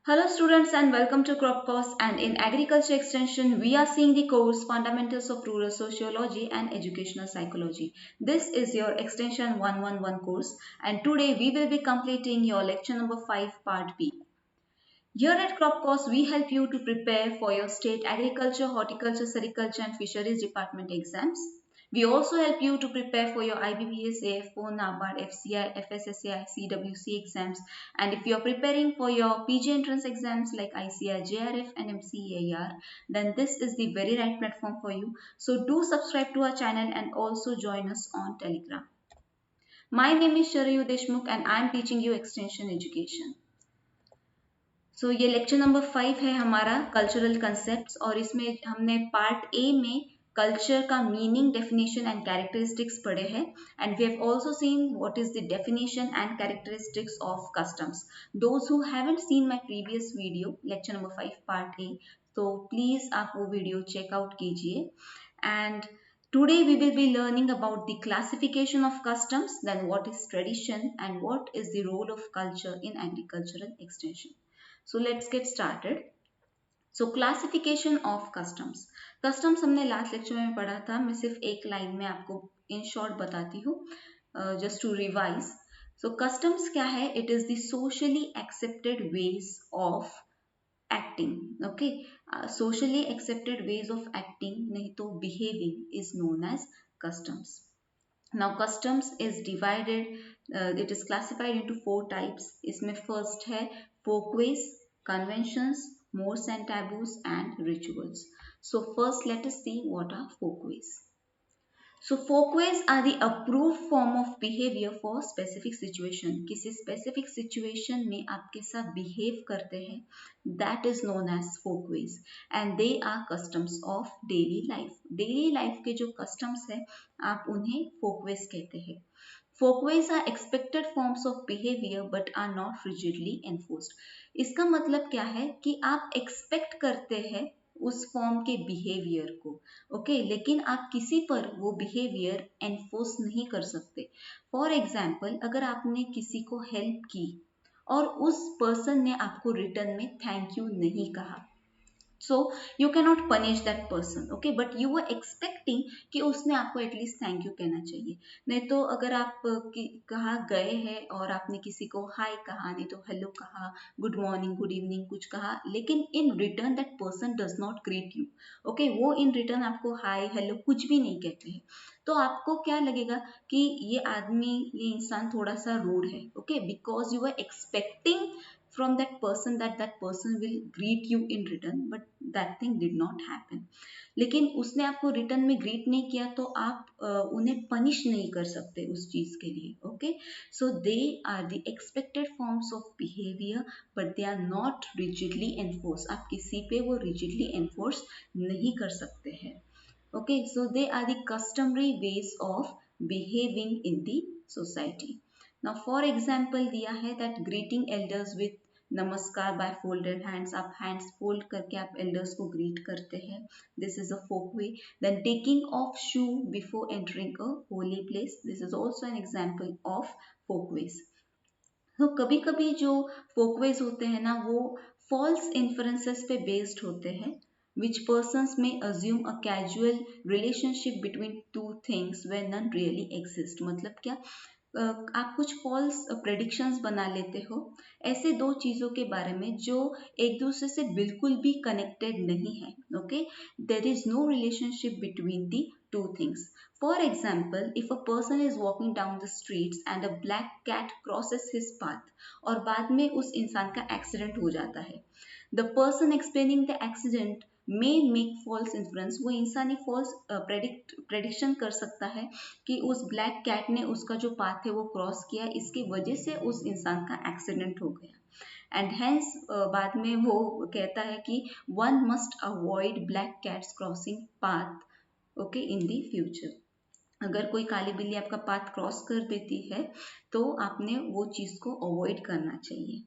Hello students and welcome to Crop Course, and in Agriculture Extension we are seeing the course Fundamentals of Rural Sociology and Educational Psychology. This is your Extension 111 course, and today we will be completing your lecture number 5 part B. Here at Crop Course we help you to prepare for your state agriculture, horticulture, sericulture and fisheries department exams. We also help you to prepare for your IBPS, AFO, NABARD, FCI, FSSAI, CWC exams. And if you are preparing for your PG entrance exams like ICI, JRF and MCEAR, then this is the very right platform for you. So do subscribe to our channel and also join us on Telegram. My name is Sharayu Deshmukh and I am teaching you extension education. ये lecture number 5 है हमारा cultural concepts, और इसमें हमने part A में culture का meaning, definition and characteristics पढ़े हैं, and we have also seen what is the definition and characteristics of customs. Those who haven't seen my previous video lecture number 5 part A, तो please आप वो video check out कीजिए. And today we will be learning about the classification of customs, then what is tradition and what is the role of culture in agricultural extension. So let's get started. So classification of customs. Customs हमने last lecture में पढ़ा था. मैं सिर्फ एक line में आपको in short बताती हूँ, just to revise. So customs क्या है? It is the socially accepted ways of acting. Okay, socially accepted ways of acting, नहीं तो behaving, is known as customs. Now customs is divided, it is classified into 4 types. इसमें first है folkways, conventions, mores and taboos and rituals. So first let us see what are folkways. So folkways are the approved form of behavior for specific situation. किसी specific situation में आपके साथ behave करते हैं, that is known as folkways, and they are customs of daily life. Daily life के जो customs है आप उन्हें folkways कहते हैं. Folkways are expected forms of behavior but are not rigidly enforced. इसका मतलब क्या है कि आप expect करते हैं उस फॉर्म के बिहेवियर को, ओके, लेकिन आप किसी पर वो बिहेवियर एनफोर्स नहीं कर सकते. फॉर एग्जाम्पल, अगर आपने किसी को हेल्प की और उस पर्सन ने आपको रिटर्न में थैंक यू नहीं कहा, so you cannot punish that person, okay, but you were expecting कि उसने आपको एटलीस्ट थैंक यू कहना चाहिए. नहीं तो अगर आप कहाँ गए हैं और आपने किसी को हाय कहा, नहीं तो हेलो कहा, गुड मॉर्निंग, गुड इवनिंग कुछ कहा, लेकिन in return that person does not greet you, okay, वो इन रिटर्न आपको हाय हेलो कुछ भी नहीं कहते हैं, तो आपको क्या लगेगा कि ये आदमी, ये इंसान थोड़ा सा रूड है, okay, because you are expecting from that person that person will greet you in return, but that thing did not happen. लेकिन उसने आपको रिटर्न में ग्रीट नहीं किया तो आप उन्हें पनिश नहीं कर सकते उस चीज के लिए, okay. So they are the expected forms of behaviour but they are not rigidly enforce. आप किसी पे वो रिजिडली एनफोर्स नहीं कर सकते हैं, okay. So they are the customary ways of behaving in the society. Now for example दिया है that greeting elders with namaskar by folded hands. आप हैंड्स फोल्ड करके आप एल्डर्स को ग्रीट करते हैं. This is a folk way. Then taking off shoe before entering a holy place. This is also an example of folk ways. तो कभी कभी जो फोकवेज होते हैं ना, वो फॉल्स इन्फ्रेंसेस पे बेस्ड होते हैं, which persons may assume a casual relationship between two things where none really exist. मतलब क्या, आप कुछ फॉल्स प्रेडिक्शंस बना लेते हो ऐसे दो चीजों के बारे में जो एक दूसरे से बिल्कुल भी कनेक्टेड नहीं है, okay. There is no relationship between the two things. For example, if a person is walking down the streets and a black cat crosses his path, और बाद में उस इंसान का एक्सीडेंट हो जाता है, the person explaining the accident may make false inference. वो इंसान ही false prediction कर सकता है कि उस ब्लैक कैट ने उसका जो पाथ है वो क्रॉस किया, इसकी वजह से उस इंसान का एक्सीडेंट हो गया. एंड हेंस बाद में वो कहता है कि one must avoid black cats crossing path, okay, in the future. अगर कोई काली बिल्ली आपका पाथ क्रॉस कर देती है तो आपने वो चीज को अवॉइड करना चाहिए.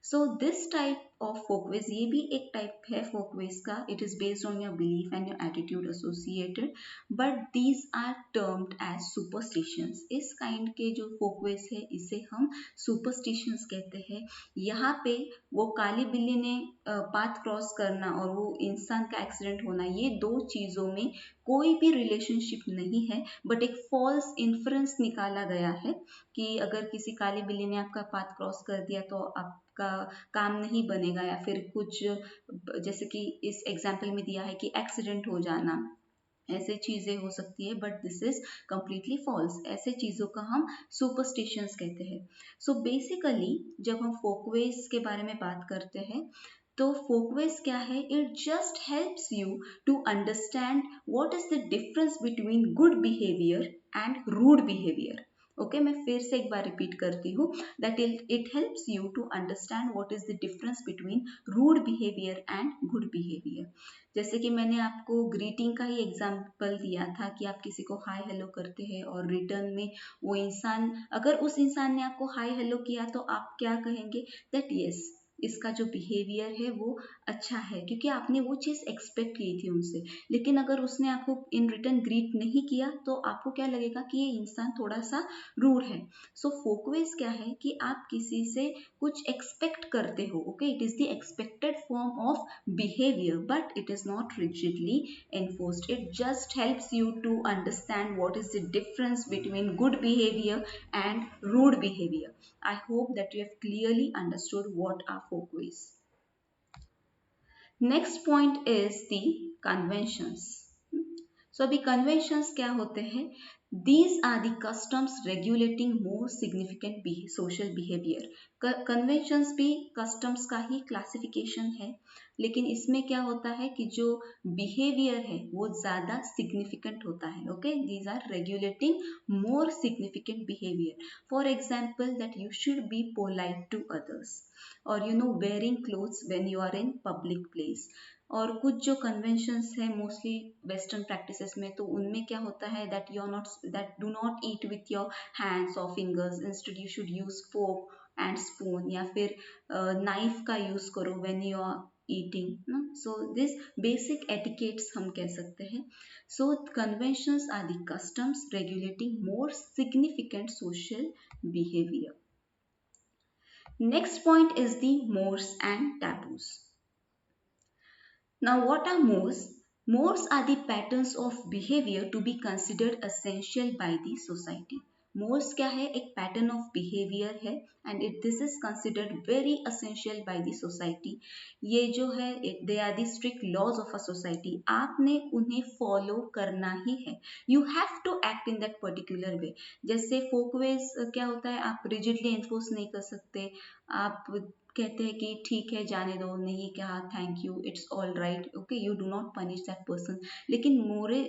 So this type of folkways, ये भी एक टाइप है फोकवेज का. It is based on your belief and your attitude associated, but these are termed as superstitions. इस काइंड के जो फोकवेज है इसे हम सुपरस्टिशंस कहते हैं. यहाँ पे वो काली बिल्ली ने पाथ क्रॉस करना और वो इंसान का एक्सीडेंट होना, ये दो चीज़ों में कोई भी रिलेशनशिप नहीं है, बट एक फॉल्स इन्फ्रेंस निकाला गया है कि अगर किसी काली बिल्ली ने आपका पाथ क्रॉस कर दिया तो आपका काम नहीं बनेगा, या फिर कुछ जैसे कि इस एग्जाम्पल में दिया है कि एक्सीडेंट हो जाना, ऐसे चीजें हो सकती है. But this is completely false. ऐसे चीजों का हम सुपरस्टिशंस कहते हैं. सो बेसिकली जब हम फोकवेज के बारे में बात करते हैं तो फोकवेज क्या है? It just helps you to understand what is the difference between good behaviour and rude behaviour. Okay, मैं फिर से एक बार रिपीट करती हूँ that it helps you to understand what is the difference between rude behaviour and good behaviour. जैसे कि मैंने आपको ग्रीटिंग का ही एग्जाम्पल दिया था कि आप किसी को हाय हेलो करते हैं और रिटर्न में वो इंसान, अगर उस इंसान ने आपको हाय हेलो किया तो आप क्या कहेंगे? दैट यस, इसका जो बिहेवियर है वो अच्छा है, क्योंकि आपने वो चीज़ एक्सपेक्ट की थी उनसे. लेकिन अगर उसने आपको इन रिटर्न ग्रीट नहीं किया तो आपको क्या लगेगा कि ये इंसान थोड़ा सा रूड है. सो फोकवेज क्या है कि आप किसी से कुछ एक्सपेक्ट करते हो. Okay, it is the expected form of behavior, but it is not rigidly enforced. It just helps you to understand what is the difference between good behavior and rude behavior. I hope that you have clearly understood what are folkways. Next point is the conventions. So अभी conventions क्या होते हैं? These are the customs regulating more significant social behavior. Conventions भी customs का ही classification है, लेकिन इसमें क्या होता है कि जो behavior है वो ज़्यादा significant होता है. Okay, these are regulating more significant behavior. For example, that you should be polite to others, or wearing clothes when you are in public place. और कुछ जो कन्वेंशंस है मोस्टली वेस्टर्न प्रैक्टिसेस में, तो उनमें क्या होता है that you are not, that do not eat with your hands और fingers, instead you should use fork and spoon, या फिर नाइफ का यूज करो when you are eating. So this basic etiquettes हम कह सकते हैं. So conventions are the customs regulating more significant social behaviour. Next point is the mores and taboos. Now, what are mores? Mores are the patterns of behavior to be considered essential by the society. Mores क्या है? एक pattern of behavior है and this is considered very essential by the society. ये जो है they are the strict laws of a society. आपने उन्हें follow करना ही है. You have to act in that particular way. जैसे folkways क्या होता है? आप rigidly enforce नहीं कर सकते. आप कहते हैं कि ठीक है जाने दो, नहीं कहा thank you, it's all right, okay, you do not punish that person. लेकिन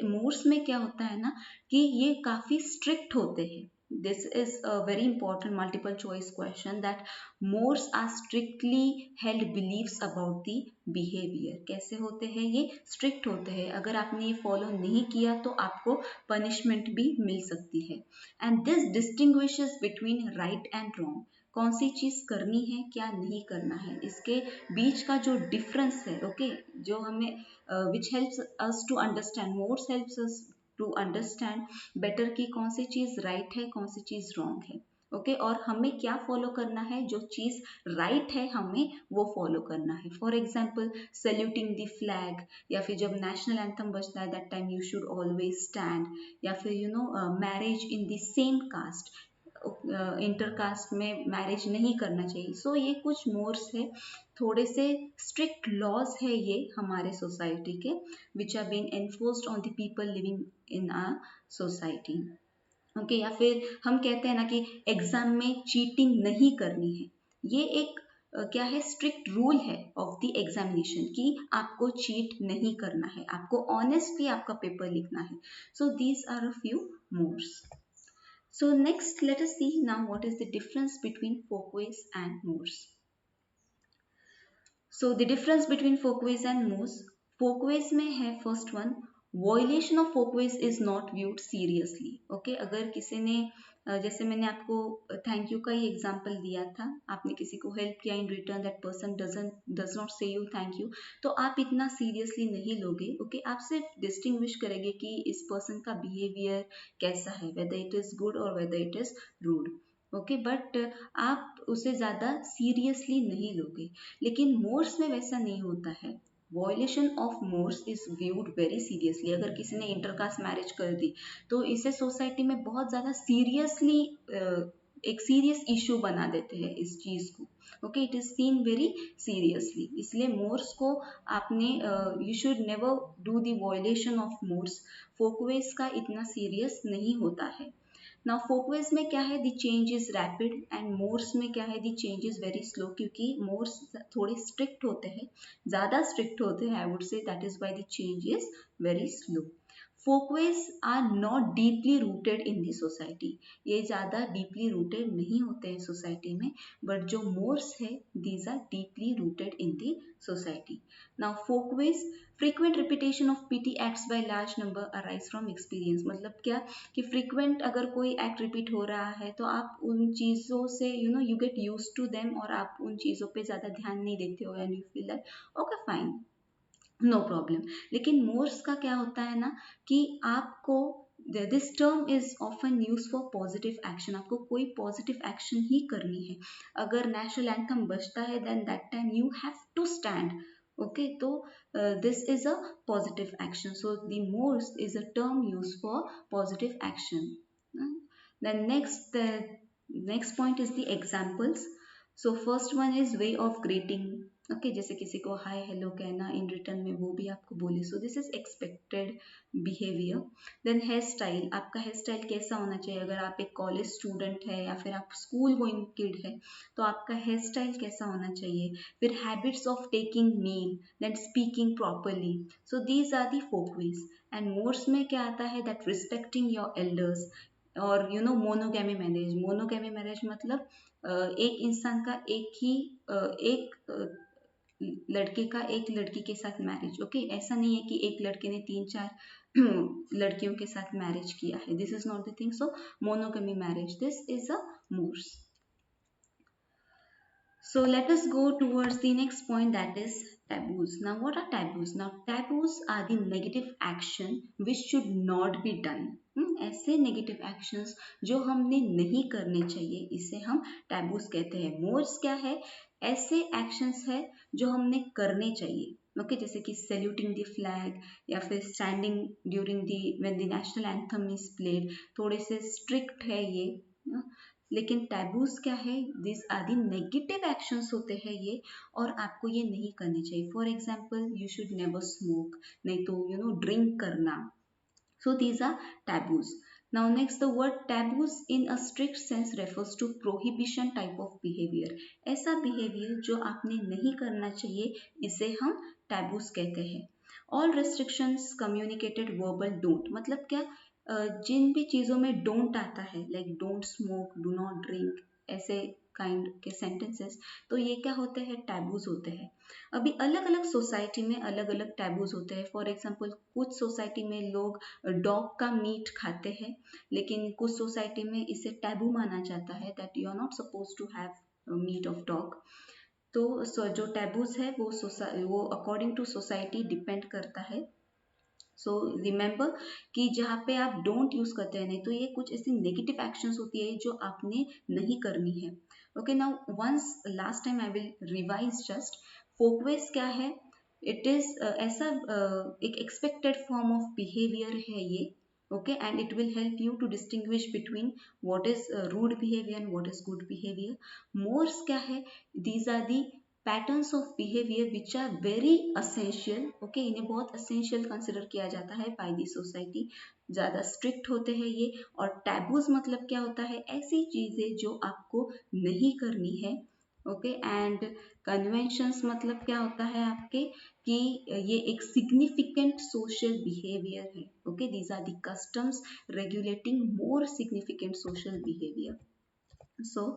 मोर्स में क्या होता है ना कि ये काफ़ी स्ट्रिक्ट होते हैं. This is a very important multiple choice question that mores are strictly held beliefs about the behaviour. कैसे होते हैं? ये स्ट्रिक्ट होते हैं. अगर आपने ये फॉलो नहीं किया तो आपको पनिशमेंट भी मिल सकती है. And this distinguishes between right and wrong. कौन सी चीज़ करनी है, क्या नहीं करना है, इसके बीच का जो डिफरेंस है, ओके, जो हमें which helps us to understand, mores helps us to understand better कि कौन सी चीज़ राइट है, कौन सी चीज़ रॉन्ग है. ओके, और हमें क्या फॉलो करना है? जो चीज़ राइट है हमें वो फॉलो करना है. For example saluting the flag, या फिर जब नेशनल एंथम बजता है that time you should always stand, या फिर marriage in the same caste, intercaste में मैरिज नहीं करना चाहिए. सो ये कुछ मोर्स है, थोड़े से स्ट्रिक्ट लॉज है ये हमारे सोसाइटी के, which are being enforced on the people living in our society. Okay, या फिर हम कहते हैं ना कि एग्जाम में चीटिंग नहीं करनी है. ये एक क्या है? स्ट्रिक्ट रूल है ऑफ द एग्जामिनेशन कि आपको चीट नहीं करना है, आपको ऑनेस्टली आपका पेपर लिखना है. So these are a few mores. So next, let us see now what is the difference between folkways and moors. So the difference between folkways and moors. Folkways में है first one, violation of Folkways is not viewed seriously. Okay, अगर किसी ने जैसे मैंने आपको thank you का ही example दिया था, आपने किसी को हेल्प किया, in return that person does not से यू थैंक यू, तो आप इतना सीरियसली नहीं लोगे। ओके, आप सिर्फ डिस्टिंग्विश करेंगे कि इस पर्सन का बिहेवियर कैसा है, वेदर इट इज गुड और whether it is rude. Okay, but आप उसे ज़्यादा सीरियसली नहीं लोगे। लेकिन मोर्स में वैसा नहीं होता है। Violation of mores is viewed very seriously. अगर किसी ने इंटरकास्ट मैरिज कर दी तो इसे सोसाइटी में बहुत ज़्यादा सीरियसली एक सीरियस इशू बना देते हैं इस चीज़ को। Okay, it is seen very seriously. इसलिए मोर्स को आपने you should never do the violation of mores. Folkways का इतना सीरियस नहीं होता है। नाउ फोकवेज में क्या है, the change is rapid, and mores में क्या है, the change is very slow, क्योंकि मोर्स थोड़े स्ट्रिक्ट होते हैं, ज़्यादा स्ट्रिक्ट होते हैं, I would say that is why the change is very slow. Folkways are not deeply rooted in the society. ये ज़्यादा डीपली रूटेड नहीं होते हैं सोसाइटी में, बट जो मोर्स है these are deeply rooted in the society. Now folkways frequent repetition of pt acts by large number arise from experience। मतलब क्या कि frequent अगर कोई एक्ट रिपीट हो रहा है तो आप उन चीज़ों से you get use to them, और आप उन चीज़ों पे ज़्यादा ध्यान नहीं देते हो, and you feel that okay fine, no problem. लेकिन मोर्स का क्या होता है ना कि आपको this term is often use for positive action. आपको कोई पॉजिटिव एक्शन ही करनी है। अगर नेशनल एंथम बजता है then that time you have to stand. Okay, तो this is a positive action, so the mores is a term use for positive action. Then next point is the examples. So first one is way of greeting. Okay, जैसे किसी को hi hello कहना, in return में वो भी आपको बोले, so this is expected behaviour. Then hair style, आपका हेयर स्टाइल कैसा होना चाहिए। अगर आप एक कॉलेज स्टूडेंट है या फिर आप स्कूल गोइंग किड है तो आपका हेयर स्टाइल कैसा होना चाहिए। फिर habits of taking meal, then speaking properly, so these are the folkways. And mores में क्या आता है, दैट रिस्पेक्टिंग योर एल्डर्स, और मोनोगैमी मैरिज। मोनोगैमी मैरिज मतलब एक इंसान का एक लड़के का एक लड़की के साथ मैरिज। ओके, ऐसा नहीं है कि एक लड़के ने 3-4 लड़कियों के साथ मैरिज किया है, this is not the thing. So monogamy marriage, this is a mores. So let us go towards the next point, that is taboos. Now what are taboos? Now taboos are the negative action which should not be done. ऐसे negative actions जो हमने नहीं करने चाहिए, इसे हम taboos कहते हैं। मोर्स क्या है, ऐसे एक्शंस है जो हमने करने चाहिए। ओके, जैसे कि सैल्यूटिंग द फ्लैग या फिर standing during the when the national anthem is played, थोड़े से स्ट्रिक्ट है ये। लेकिन टैबूज क्या है, this are the negative actions होते हैं ये, और आपको ये नहीं करने चाहिए। For example, you should never smoke, नहीं तो ड्रिंक करना। So these are taboos. Now next, the word taboos in a strict sense refers to prohibition type of behavior। ऐसा behavior जो आपने नहीं करना चाहिए, इसे हम taboos कहते हैं। All restrictions communicated verbal don't, मतलब क्या, जिन भी चीज़ों में डोंट आता है, like don't smoke, do not drink, ऐसे काइंड के सेंटेंसेस, तो ये क्या होते हैं, टैबूज होते हैं। अभी अलग अलग सोसाइटी में अलग अलग टैबूज होते हैं। फॉर एग्जांपल, कुछ सोसाइटी में लोग डॉग का मीट खाते हैं, लेकिन कुछ सोसाइटी में इसे टैबू माना जाता है, that you are not suppose to have meat of dog. तो जो टैबूज है वो अकॉर्डिंग टू सोसाइटी डिपेंड करता है। सो रिमेंबर कि जहाँ पे आप डोंट यूज करते हैं, नहीं तो ये कुछ ऐसी नेगेटिव एक्शंस होती है जो आपने नहीं करनी है। Okay, now once last time I will revise just. Folkways क्या है, इट इज ऐसा एक एक्सपेक्टेड फॉर्म ऑफ बिहेवियर है ये। Okay, and it will help you to distinguish between what is rude behaviour and what is good behaviour. Mores क्या है, these are the patterns of behaviour which are very essential. Okay, इन्हें बहुत essential consider किया जाता है by the society, ज़्यादा strict होते हैं ये। और टैबूज मतलब क्या होता है, ऐसी चीज़ें जो आपको नहीं करनी है। ओके, एंड कन्वेंशंस मतलब क्या होता है आपके, कि ये एक सिग्निफिकेंट सोशल बिहेवियर है। Okay, these are the customs regulating more significant social behaviour. So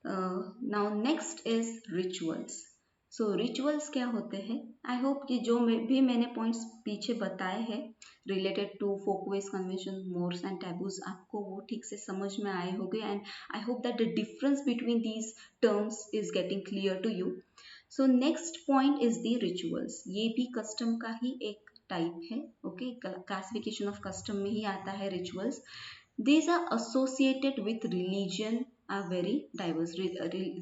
now next is rituals. So rituals क्या होते हैं? आई होप कि जो भी मैंने पॉइंट्स पीछे बताए हैं related to folkways convention mores and taboos, आपको वो ठीक से समझ में आए होंगे and I hope that the difference between these terms is getting clear to you. So next point is the rituals. ये भी कस्टम का ही एक टाइप है. ओके, क्लासिफिकेशन ऑफ कस्टम में ही आता है rituals. These are associated with religion are very diverse.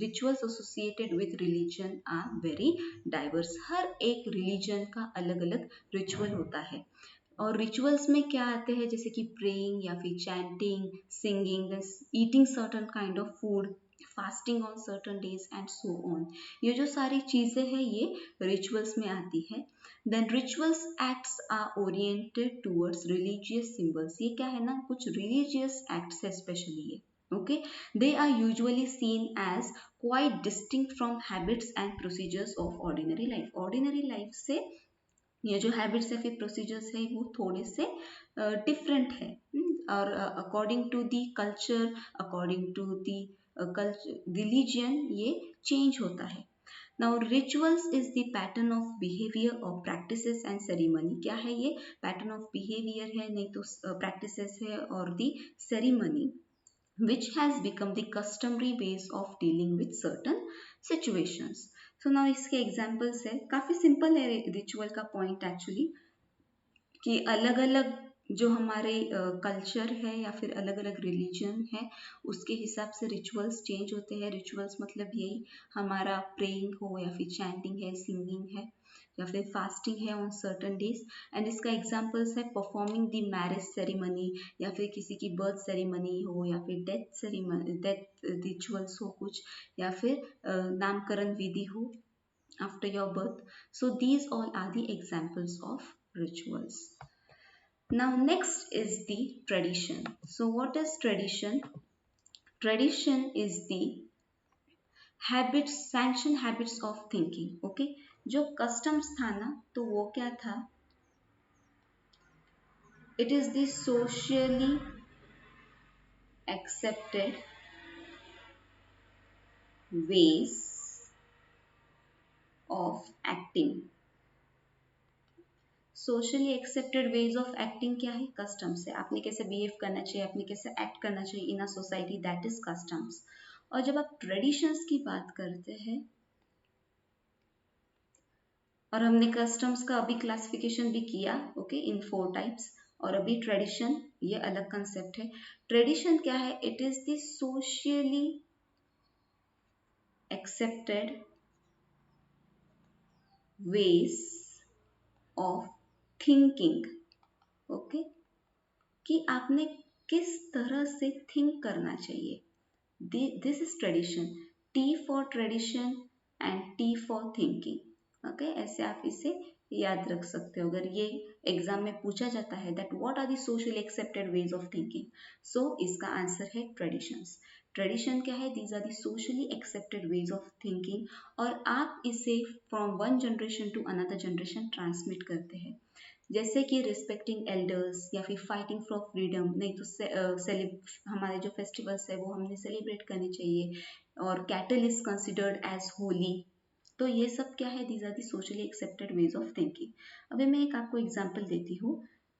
Rituals associated with religion are very diverse. हर एक religion का अलग अलग ritual होता है. और रिचुअल्स में क्या आते हैं, जैसे कि प्रेइंग या फिर chanting, singing, eating certain kind of food, fasting on certain days and so on. ये जो सारी चीजें हैं ये रिचुअल्स में आती है. Then rituals acts are oriented towards religious symbols. ये क्या है ना, कुछ रिलीजियस एक्ट्स है स्पेशली ये. Okay, they are usually seen as quite distinct from habits and procedures of ordinary life. Ordinary life से ये जो हैबिट्स है फिर प्रोसीजर्स है वो थोड़े से डिफरेंट है. और according to the culture, according to the religion ये चेंज होता है. Now rituals is the pattern of behaviour और प्रैक्टिसेस एंड सेरेमनी. क्या है ये? पैटर्न ऑफ बिहेवियर है, नहीं तो प्रैक्टिसेस है और दी ceremony which has become the customary ways of dealing with certain situations. So now इसके एग्जाम्पल्स है, काफी सिंपल है रिचुअल का पॉइंट एक्चुअली, कि अलग अलग जो हमारे कल्चर है या फिर अलग अलग रिलीजन है उसके हिसाब से रिचुअल्स चेंज होते हैं. रिचुअल्स मतलब यही हमारा प्रेइंग हो या फिर चैंटिंग है, सिंगिंग है या फिर फास्टिंग है ऑन सर्टन डेज. एंड इसका एग्जांपल्स है परफॉर्मिंग द मैरिज सेरेमनी या फिर किसी की बर्थ सेरेमनी हो या फिर डेथ सेरेमनी, डेथ रिचुअल्स हो कुछ, या फिर नामकरण विधि हो after your birth. So these all are the examples of rituals. Now next is the tradition. So what is tradition? Tradition is the habits, sanctioned habits of thinking. Okay, जो customs था ना तो वो क्या था? It is the socially accepted ways of acting. Socially accepted ways of acting क्या है? Customs है. आपने कैसे बिहेव करना चाहिए, आपने कैसे एक्ट करना चाहिए in a society, that is customs. और जब आप ट्रेडिशंस की बात करते हैं, और हमने कस्टम्स का अभी क्लासिफिकेशन भी किया ओके इन 4 टाइप्स, और अभी ट्रेडिशन ये अलग कंसेप्ट है. ट्रेडिशन क्या है? It is the socially accepted ways of thinking. Okay, कि आपने किस तरह से थिंक करना चाहिए. This is tradition. T for tradition and T for thinking. Okay, ऐसे आप इसे याद रख सकते हो. अगर ये एग्जाम में पूछा जाता है that what are the socially accepted ways of thinking, so इसका आंसर है ट्रेडिशंस. ट्रेडिशन क्या है? These are the socially accepted ways of thinking. और आप इसे from one generation to another generation transmit करते हैं. जैसे कि रिस्पेक्टिंग एल्डर्स या फिर फाइटिंग फॉर फ्रीडम, नहीं तो हमारे जो फेस्टिवल्स है वो हमने सेलिब्रेट करने चाहिए. और cattle is considered as holy. तो ये सब क्या है? These are the socially accepted ways of thinking. अभी मैं एक आपको एग्जांपल देती हूँ.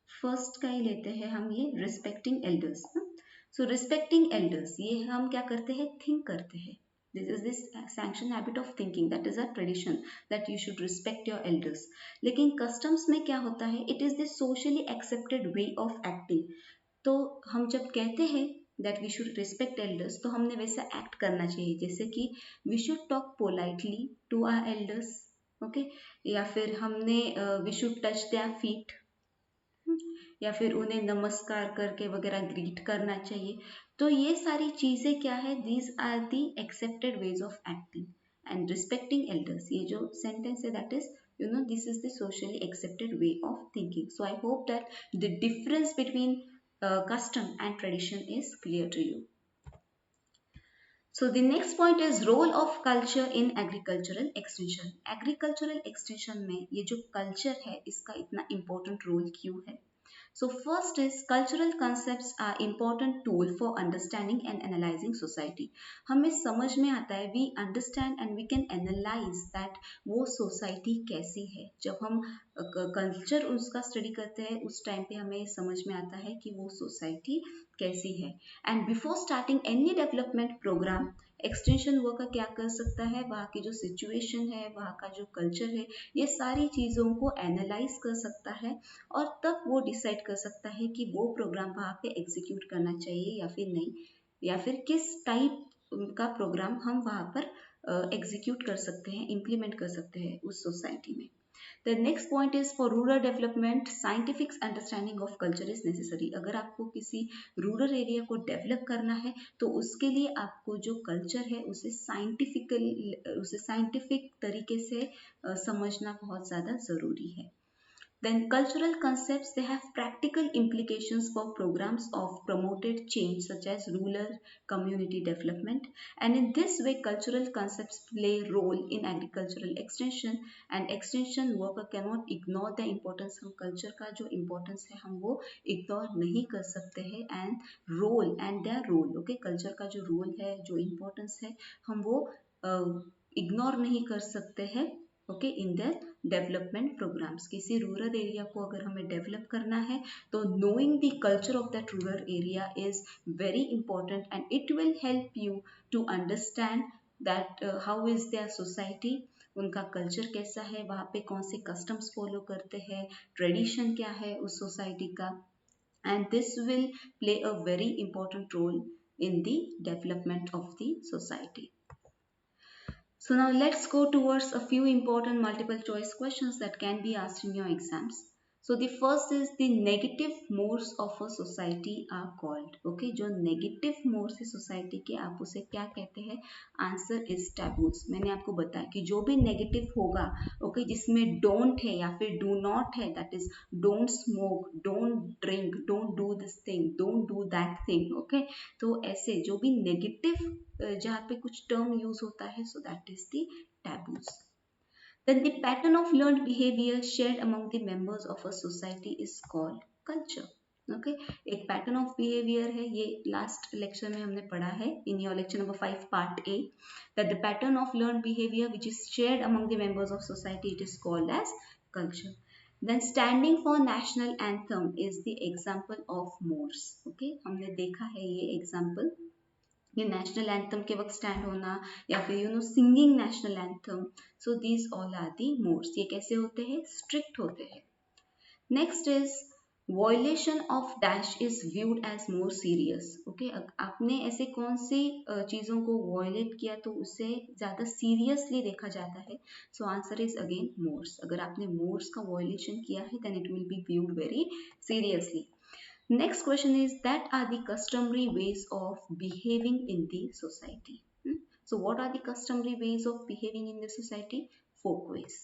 फर्स्ट का ही लेते हैं हम, ये रिस्पेक्टिंग एल्डर्स. सो रिस्पेक्टिंग एल्डर्स ये हम क्या करते हैं? थिंक करते हैं. This is this sanctioned habit of thinking, that is a tradition that you should respect your elders. लेकिन customs में क्या होता है? It is the socially accepted way of acting. तो हम जब कहते हैं that we should respect elders, तो हमने वैसा act करना चाहिए. जैसे कि we should talk politely to our elders, okay? या फिर हमने we should touch their feet, या फिर उन्हें नमस्कार करके वगैरह ग्रीट करना चाहिए. तो ये सारी चीजें क्या है? These are the accepted ways of acting. And respecting elders, ये जो सेंटेंस है that is this is the socially accepted way of thinking. So I hope that the difference between custom and tradition is clear to you. So the next point is role of culture in agricultural extension. Agricultural extension में ये जो culture है इसका इतना important role क्यों है? So first is cultural concepts are important tool for understanding and analyzing society. हमें समझ में आता है, we understand and we can analyze that वो सोसाइटी कैसी है. जब हम कल्चर उसका स्टडी करते हैं उस टाइम पे हमें समझ में आता है कि वो सोसाइटी कैसी है. And before starting any development programme, extension worker क्या कर सकता है, वहाँ की जो सिचुएशन है, वहाँ का जो कल्चर है, ये सारी चीज़ों को एनालाइज कर सकता है और तब वो डिसाइड कर सकता है कि वो प्रोग्राम वहाँ पे एग्जीक्यूट करना चाहिए या फिर नहीं, या फिर किस टाइप का प्रोग्राम हम वहाँ पर एग्जीक्यूट कर सकते हैं, इम्प्लीमेंट कर सकते हैं उस सोसाइटी में. The next point is for rural development, scientific understanding of culture is necessary. अगर आपको किसी रूरल एरिया को डेवलप करना है तो उसके लिए आपको जो कल्चर है उसे साइंटिफिक तरीके से समझना बहुत ज़्यादा ज़रूरी है. Then cultural concepts, they have practical implications for programs of promoted change such as rural community development, and in this way cultural concepts play role in agricultural extension, and extension worker cannot ignore the importance. हम culture का जो importance है हम वो ignore नहीं कर सकते हैं, and their role, okay, culture का जो role है, जो importance है, हम वो ignore नहीं कर सकते हैं, okay, in the development programmes. किसी रूरल एरिया को अगर हमें डेवलप करना है तो knowing the culture of that rural area is very important and it will help you to understand that how is their society, उनका कल्चर कैसा है, वहाँ पे कौन से कस्टम्स फॉलो करते हैं, ट्रेडिशन क्या है उस सोसाइटी का, and this will play a very important role in the development of the society. So now let's go towards a few important multiple choice questions that can be asked in your exams. So the first is the negative modes of a society are called. Okay, जो negative modes है society के आप उसे क्या कहते हैं? Answer is taboos. मैंने आपको बताया कि जो भी negative होगा, okay, जिसमें don't है या फिर do not है, that is don't smoke, don't drink, don't do this thing, don't do that thing. Okay, तो ऐसे जो भी negative जहाँ पे कुछ term use होता है, so that is the taboos. Then the pattern of learned behavior shared among the members of a society is called culture. Okay, एक pattern of behavior है, ये last lecture में हमने पढ़ा है in your lecture number 5 part A, that the pattern of learned behavior which is shared among the members of society, it is called as culture. Then standing for national anthem is the example of Morse. Okay, हमने देखा है ये example, ये national anthem के वक्त stand होना या फिर singing national anthem, so these all are the mores. ये कैसे होते हैं? स्ट्रिक्ट होते हैं. Next is violation of dash is viewed as more serious. Okay, आपने ऐसे कौन सी चीज़ों को वॉयलेट किया तो उसे ज़्यादा सीरियसली देखा जाता है? So answer is again mores. अगर आपने मोर्स का वॉयलेशन किया है then it will be viewed very seriously. Next question is, that are the customary ways of behaving in the society. So what are the customary ways of behaving in the society? Folkways.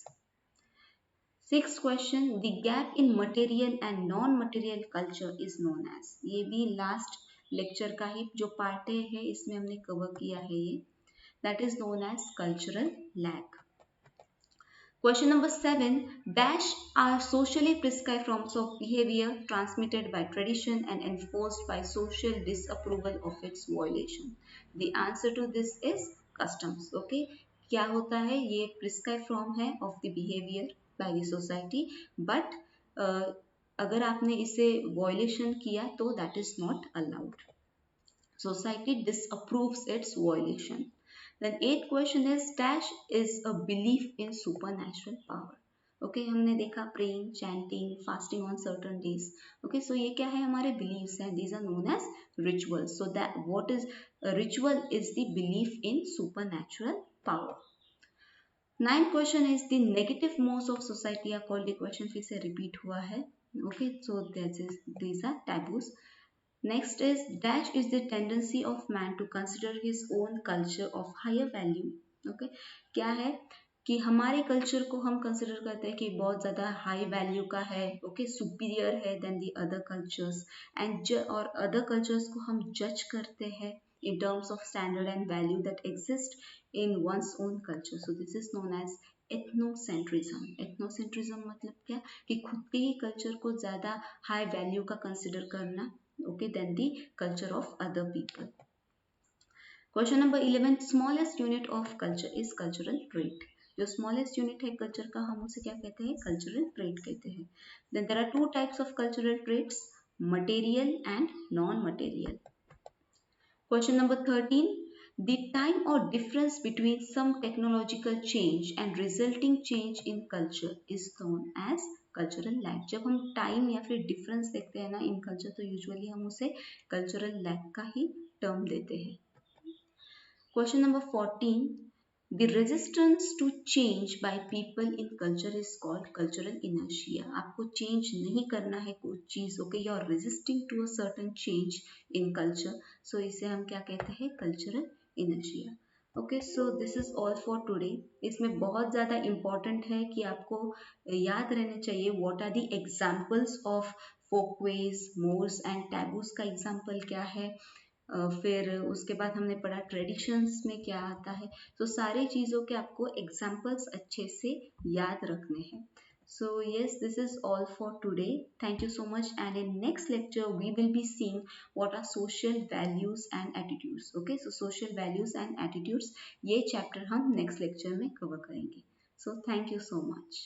Sixth question, the gap in material and non-material culture is known as. ये भी last lecture का ही जो part है इसमें हमने cover किया है ये. That is known as cultural lag. Question number 7, dash are socially prescribed forms of behavior transmitted by tradition and enforced by social disapproval of its violation. The answer to this is customs. Okay, क्या होता है? ये prescribed form है of the behavior by the society, but अगर आपने इसे violation किया तो that is not allowed. Society disapproves its violation. Then eighth question is, dash is a belief in supernatural power. Okay, हमने देखा praying, chanting, fasting on certain days. Okay, so ये क्या है? हमारे बिलीव्स हैं. These are known as rituals. So that what is ritual is the belief in supernatural power. Ninth question is the negative modes of society are called. The question फिर से repeat हुआ है. Okay, so these are taboos. Next is, dash is the tendency of man to consider his own culture of higher value. Okay, क्या है कि हमारे culture को हम कंसिडर करते हैं कि बहुत ज़्यादा हाई वैल्यू का है, ओके, सुपीरियर है then the other cultures, and और अदर कल्चर्स को हम जज करते हैं in terms of standard and value that exist in one's own culture. So this is known as ethnocentrism मतलब क्या, कि खुद के ही कल्चर को ज़्यादा हाई वैल्यू का कंसिडर करना, okay, then the culture of other people. Question number 11, smallest unit of culture is cultural trait. जो स्मॉलेस्ट यूनिट है कल्चर का, हम उसे क्या कहते हैं, कल्चरल ट्रेट कहते हैं। Then there are two types of cultural traits, material and non material. Question number 13. The time or difference between some technological change and resulting change in culture is known as cultural lag. जब हम time या फिर difference देखते हैं ना in culture, तो usually हम उसे कल्चरल लैग का ही टर्म देते हैं। Question number 14. The resistance to change by people in culture is called cultural inertia. आपको change नहीं करना है कुछ चीज़, okay, you are resisting to a certain change in culture, so इसे हम क्या कहते हैं, cultural inertia. Okay, so this is all for today. इसमें बहुत ज़्यादा इम्पॉर्टेंट है कि आपको याद रहने चाहिए what are the examples of folkways, mores and taboos का एग्जाम्पल क्या है, फिर उसके बाद हमने पढ़ा ट्रेडिशंस में क्या आता है। तो सारी चीज़ों के आपको एग्जाम्पल्स अच्छे से याद रखने हैं। So yes, this is all for today. Thank you so much, and in next lecture we will be seeing what are social values and attitudes. Okay, so social values and attitudes, ये chapter हम next lecture में cover करेंगे. So thank you so much.